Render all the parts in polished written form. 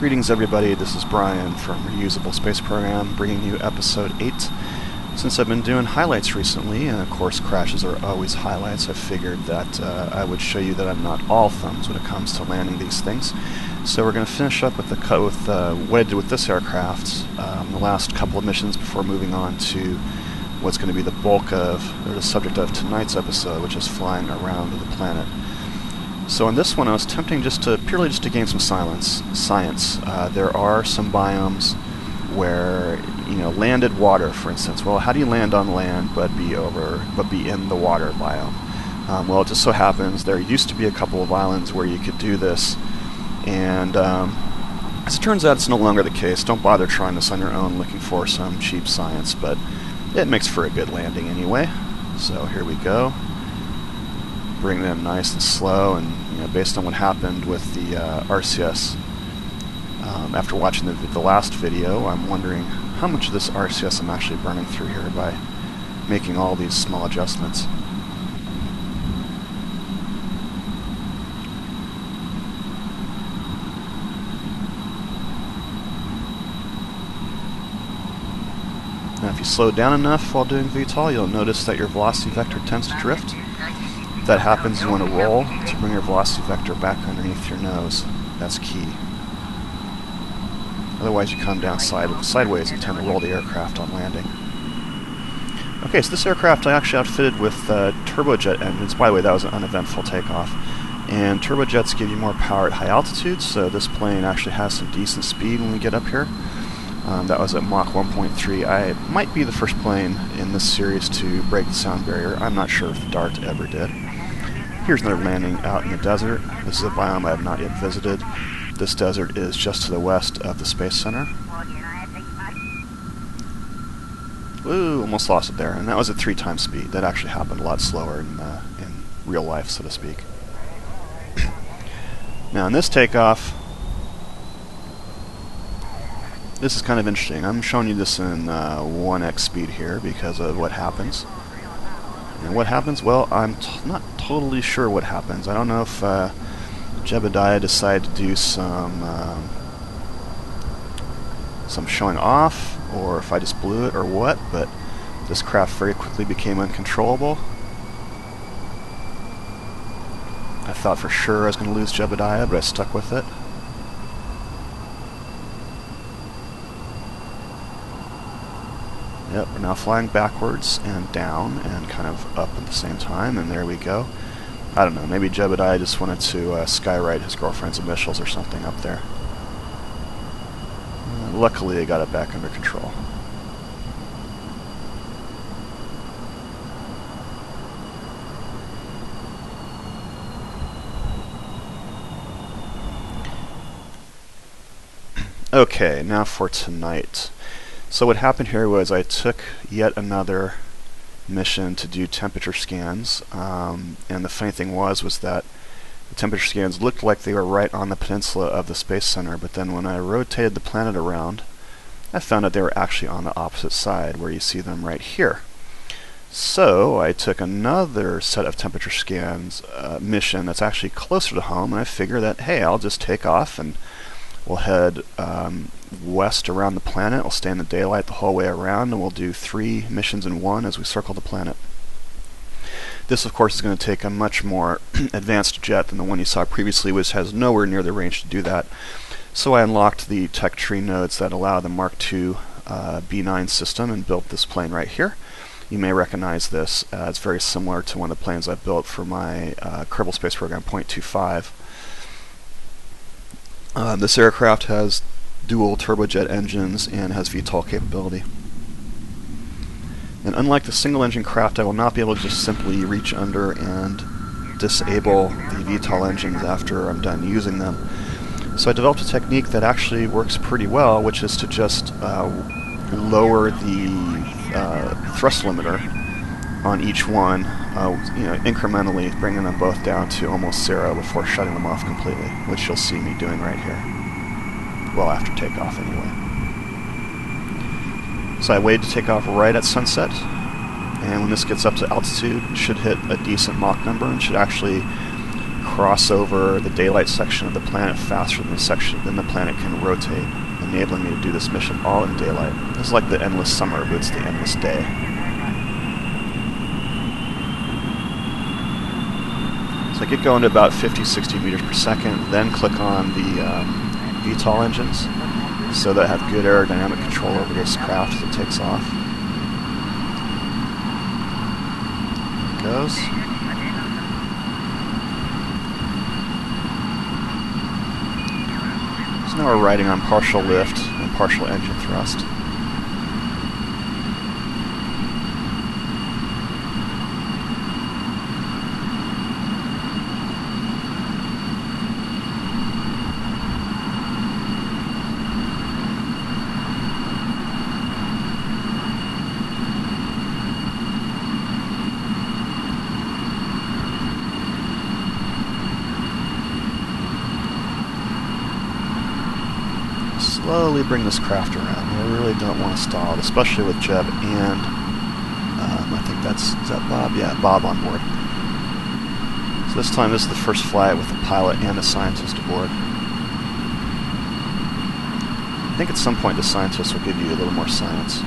Greetings everybody, this is Brian from Reusable Space Program bringing you episode 8. Since I've been doing highlights recently, and of course crashes are always highlights, I figured that I would show you that I'm not all thumbs when it comes to landing these things. So we're going to finish up with what I did with this aircraft, the last couple of missions before moving on to what's going to be the bulk of, or the subject of tonight's episode, which is flying around the planet. So in this one I was attempting purely to gain some science. There are some biomes where, landed water, for instance. Well, how do you land on land but be in the water biome? Well, it just so happens there used to be a couple of islands where you could do this, and as it turns out it's no longer the case. Don't bother trying this on your own looking for some cheap science, but it makes for a good landing anyway. So here we go. Bring them nice and slow, and based on what happened with the RCS, after watching the last video, I'm wondering how much of this RCS I'm actually burning through here by making all these small adjustments. Now if you slow down enough while doing VTOL, you'll notice that your velocity vector tends to drift. If that happens, you want to roll to bring your velocity vector back underneath your nose. That's key. Otherwise you come down sideways and tend to roll the aircraft on landing. Okay, so this aircraft I actually outfitted with turbojet engines. By the way, that was an uneventful takeoff. And turbojets give you more power at high altitudes, so this plane actually has some decent speed when we get up here. That was at Mach 1.3. I might be the first plane in this series to break the sound barrier. I'm not sure if the Dart ever did. Here's another landing out in the desert. This is a biome I have not yet visited. This desert is just to the west of the Space Center. Woo, almost lost it there. And that was at 3 times speed. That actually happened a lot slower in real life, so to speak. Now in this takeoff, this is kind of interesting. I'm showing you this in 1x speed here because of what happens. And what happens? Well, I'm not totally sure what happens. I don't know if Jeb and Bob decided to do some showing off, or if I just blew it, or what, but this craft very quickly became uncontrollable. I thought for sure I was going to lose Jeb and Bob, but I stuck with it. Yep, we're now flying backwards and down and kind of up at the same time, and there we go. I don't know, maybe Jeb and I just wanted to skywrite his girlfriend's initials or something up there. Luckily, I got it back under control. Okay, now for tonight. So what happened here was I took yet another mission to do temperature scans, and the funny thing was that the temperature scans looked like they were right on the peninsula of the Space Center, but then when I rotated the planet around, I found out they were actually on the opposite side, where you see them right here. So I took another set of temperature scans mission that's actually closer to home, and I figured that, hey, I'll just take off and we'll head west around the planet. We'll stay in the daylight the whole way around, and we'll do 3 missions in one as we circle the planet. This, of course, is going to take a much more advanced jet than the one you saw previously, which has nowhere near the range to do that. So I unlocked the tech tree nodes that allow the Mark II B9 system and built this plane right here. You may recognize this. It's very similar to one of the planes I built for my Kerbal Space Program .25. This aircraft has dual turbojet engines and has VTOL capability. And unlike the single engine craft, I will not be able to just simply reach under and disable the VTOL engines after I'm done using them. So I developed a technique that actually works pretty well, which is to just lower the thrust limiter on each one, incrementally, bringing them both down to almost 0 before shutting them off completely, which you'll see me doing right here. Well, after takeoff anyway. So I waited to take off right at sunset, and when this gets up to altitude, it should hit a decent Mach number and should actually cross over the daylight section of the planet faster than the planet can rotate, enabling me to do this mission all in daylight. This is like the endless summer, but it's the endless day. So I get going to about 50-60 meters per second, then click on the VTOL engines, so that I have good aerodynamic control over this craft as it takes off. There it goes. So now we're riding on partial lift and partial engine thrust. Slowly bring this craft around. I really don't want to stall, especially with Jeb and I think is that Bob? Yeah, Bob on board. So this time this is the first flight with a pilot and a scientist aboard. I think at some point the scientist will give you a little more science.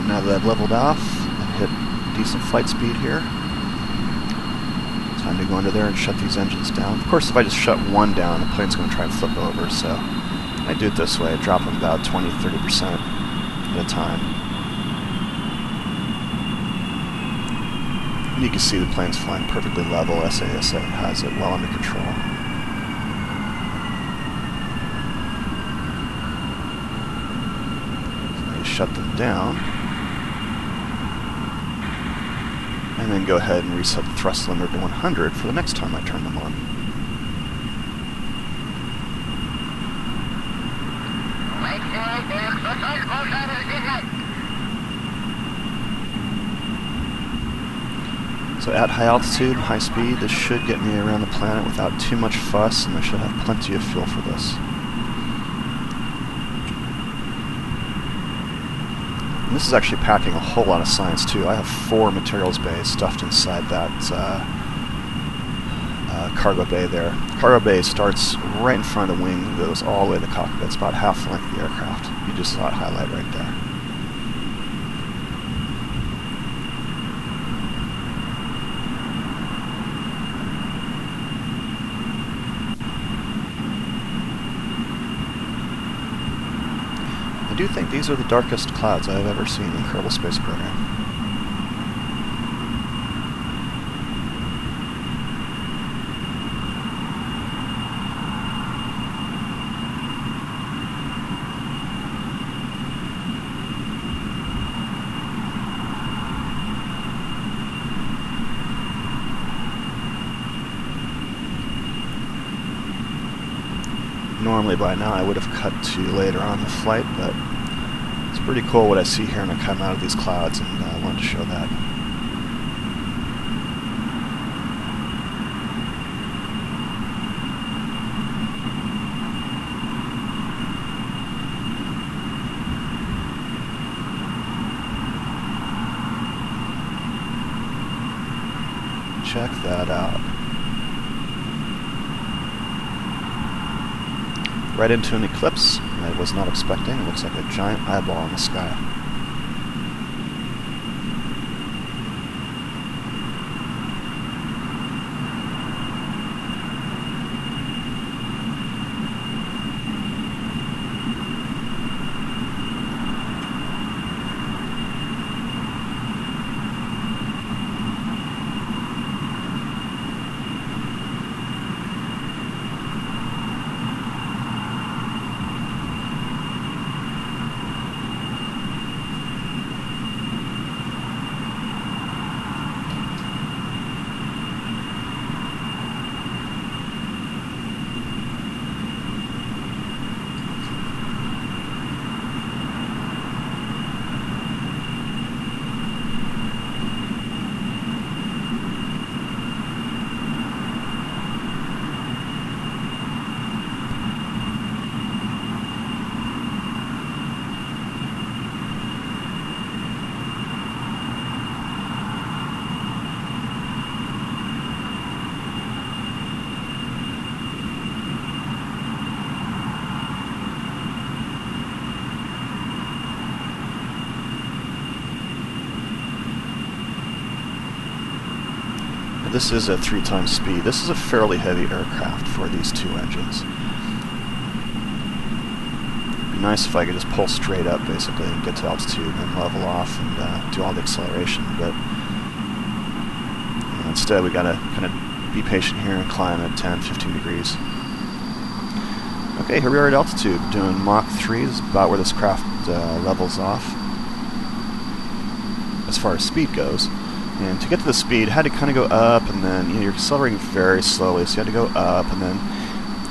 Now that I've leveled off and hit decent flight speed here, time to go under there and shut these engines down. Of course, if I just shut one down, the plane's going to try and flip over, so I do it this way. I drop them about 20-30% at a time. And you can see the plane's flying perfectly level. SASA has it well under control. So you shut them down. And then go ahead and reset the thrust limiter to 100 for the next time I turn them on. So at high altitude, high speed, this should get me around the planet without too much fuss, and I should have plenty of fuel for this. And this is actually packing a whole lot of science too. I have 4 materials bays stuffed inside that cargo bay there. Cargo bay starts right in front of the wing and goes all the way to the cockpit. It's about half the length of the aircraft. You just saw it highlight right there. I do think these are the darkest clouds I've ever seen in the Kerbal Space Program. Normally by now I would have cut to later on in the flight, but it's pretty cool what I see here when I come out of these clouds, and I wanted to show that. Check that out. Right into an eclipse I was not expecting. It looks like a giant eyeball in the sky. this is at 3 times speed. This is a fairly heavy aircraft for these 2 engines. It'd be nice if I could just pull straight up, basically, and get to altitude and then level off and do all the acceleration, but instead we gotta kind of be patient here and climb at 10, 15 degrees. Okay, here we are at altitude, doing Mach 3. This is about where this craft levels off as far as speed goes. And to get to the speed, had to kind of go up, and then you're accelerating very slowly, so you had to go up, and then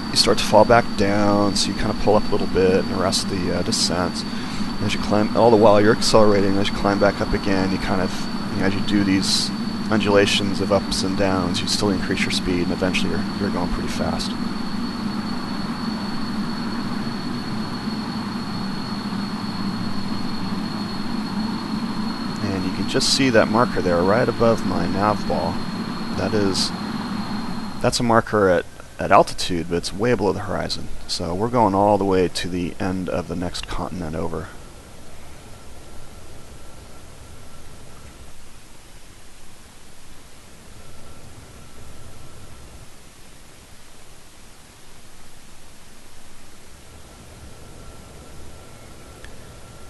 you start to fall back down, so you kind of pull up a little bit and arrest the descent. And as you climb, all the while you're accelerating, as you climb back up again, you kind of, as you do these undulations of ups and downs, you still increase your speed, and eventually you're going pretty fast. And you can just see that marker there right above my nav ball. That's a marker at altitude, but it's way below the horizon. So we're going all the way to the end of the next continent over.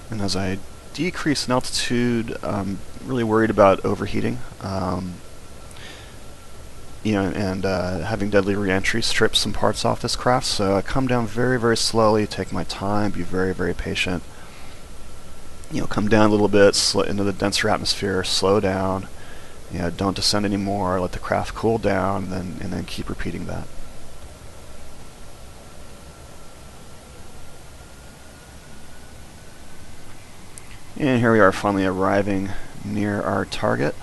And as I decrease in altitude, I'm really worried about overheating. And having deadly reentry strips some parts off this craft, so I come down very, very slowly, take my time, be very, very patient. Come down a little bit into the denser atmosphere, slow down, don't descend anymore, let the craft cool down, and then keep repeating that. And here we are finally arriving near our target.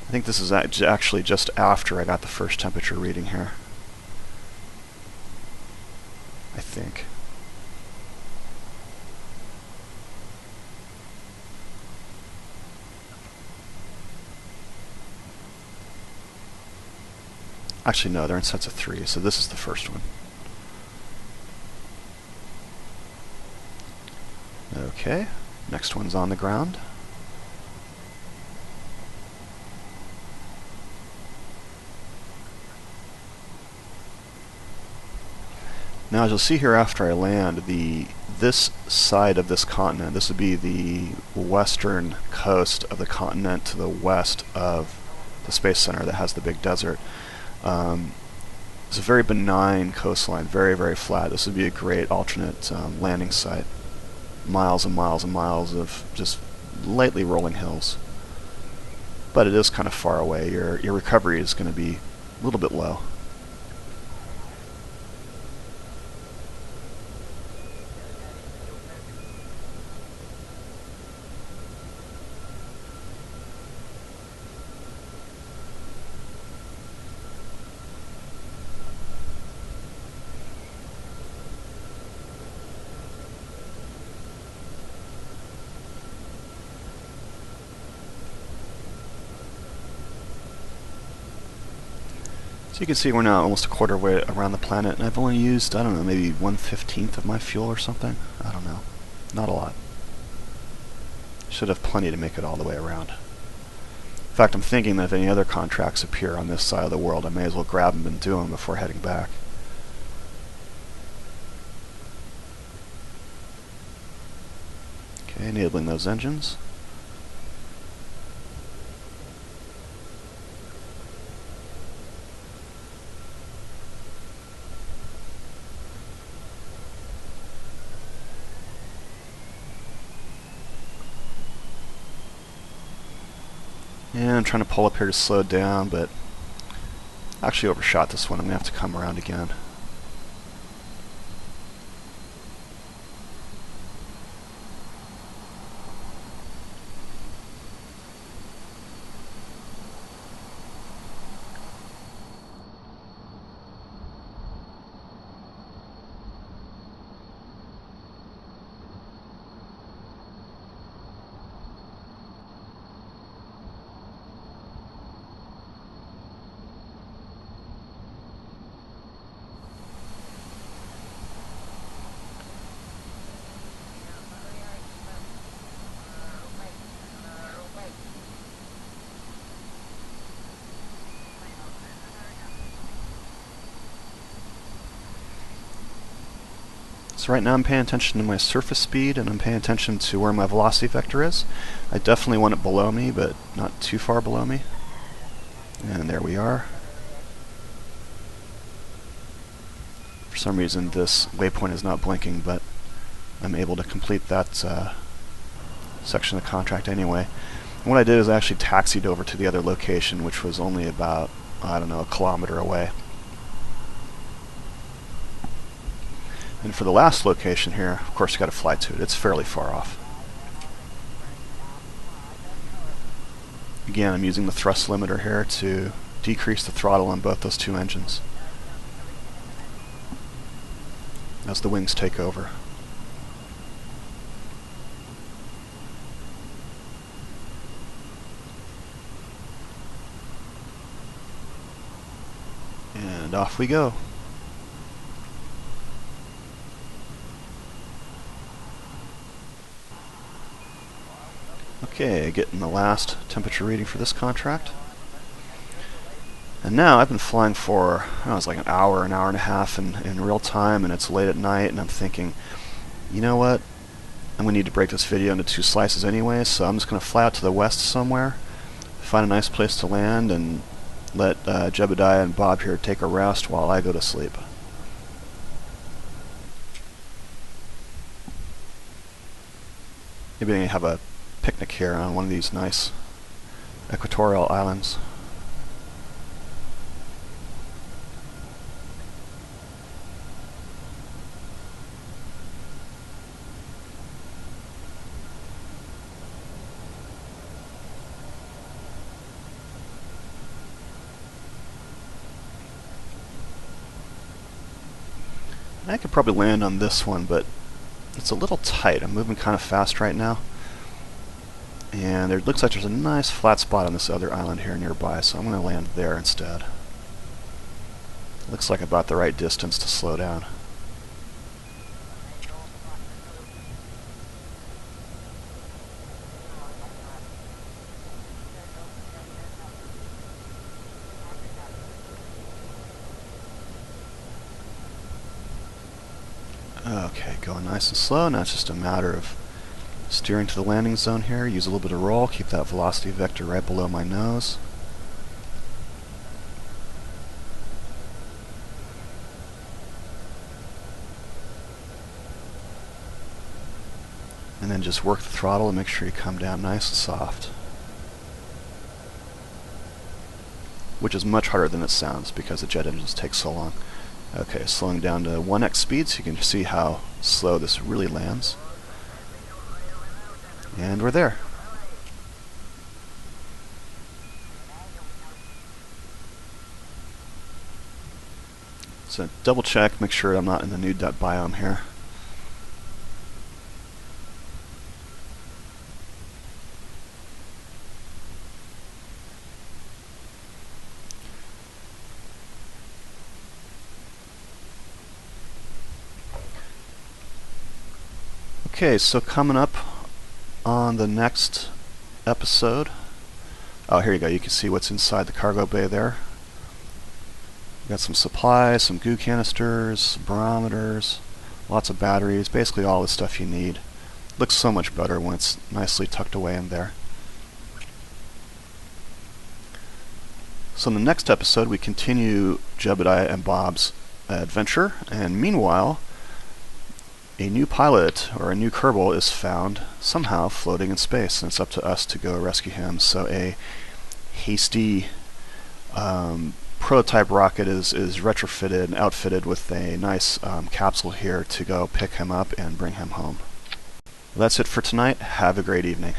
I think this is actually just after I got the first temperature reading here. I think. Actually, no, they're in sets of 3, so this is the first one. Okay, next one's on the ground. Now, as you'll see here after I land, this side of this continent, this would be the western coast of the continent to the west of the Space Center that has the big desert. It's a very benign coastline, very, very flat. This would be a great alternate landing site. Miles and miles and miles of just lightly rolling hills. But it is kind of far away. Your recovery is going to be a little bit low. So you can see we're now almost a quarter way around the planet, and I've only used, I don't know, maybe 1/15 of my fuel or something. I don't know. Not a lot. Should have plenty to make it all the way around. In fact, I'm thinking that if any other contracts appear on this side of the world, I may as well grab them and do them before heading back. Okay, enabling those engines. And I'm trying to pull up here to slow down, but I actually overshot this one. I'm going to have to come around again. So right now I'm paying attention to my surface speed, and I'm paying attention to where my velocity vector is. I definitely want it below me, but not too far below me. And there we are. For some reason this waypoint is not blinking, but I'm able to complete that section of the contract anyway. And what I did is I actually taxied over to the other location, which was only about, I don't know, a kilometer away. And for the last location here, of course you got to fly to it. It's fairly far off. Again, I'm using the thrust limiter here to decrease the throttle on both those two engines as the wings take over. And off we go. Okay, getting the last temperature reading for this contract. And now I've been flying for, I was like an hour and a half in real time, and it's late at night, and I'm thinking, you know what? I'm going to need to break this video into 2 slices anyway, so I'm just going to fly out to the west somewhere, find a nice place to land, and let Jeb and Bob here take a rest while I go to sleep. Maybe they have a picnic here on one of these nice equatorial islands. I could probably land on this one, but it's a little tight. I'm moving kind of fast right now. And it looks like there's a nice flat spot on this other island here nearby, so I'm going to land there instead. Looks like about the right distance to slow down. Okay, going nice and slow. Now it's just a matter of steering to the landing zone here. Use a little bit of roll, keep that velocity vector right below my nose. And then just work the throttle and make sure you come down nice and soft. Which is much harder than it sounds because the jet engines take so long. Okay, slowing down to 1x speed so you can see how slow this really lands. And we're there. So double check, make sure I'm not in the nude biome here. Okay, so coming up on the next episode, oh, here you go, you can see what's inside the cargo bay there. Got some supplies, some goo canisters, barometers, lots of batteries, basically all the stuff you need. Looks so much better when it's nicely tucked away in there. So in the next episode we continue Jeb and Bob's adventure, and meanwhile a new pilot, or a new Kerbal, is found somehow floating in space, and it's up to us to go rescue him. So a hasty prototype rocket is retrofitted and outfitted with a nice capsule here to go pick him up and bring him home. Well, that's it for tonight. Have a great evening.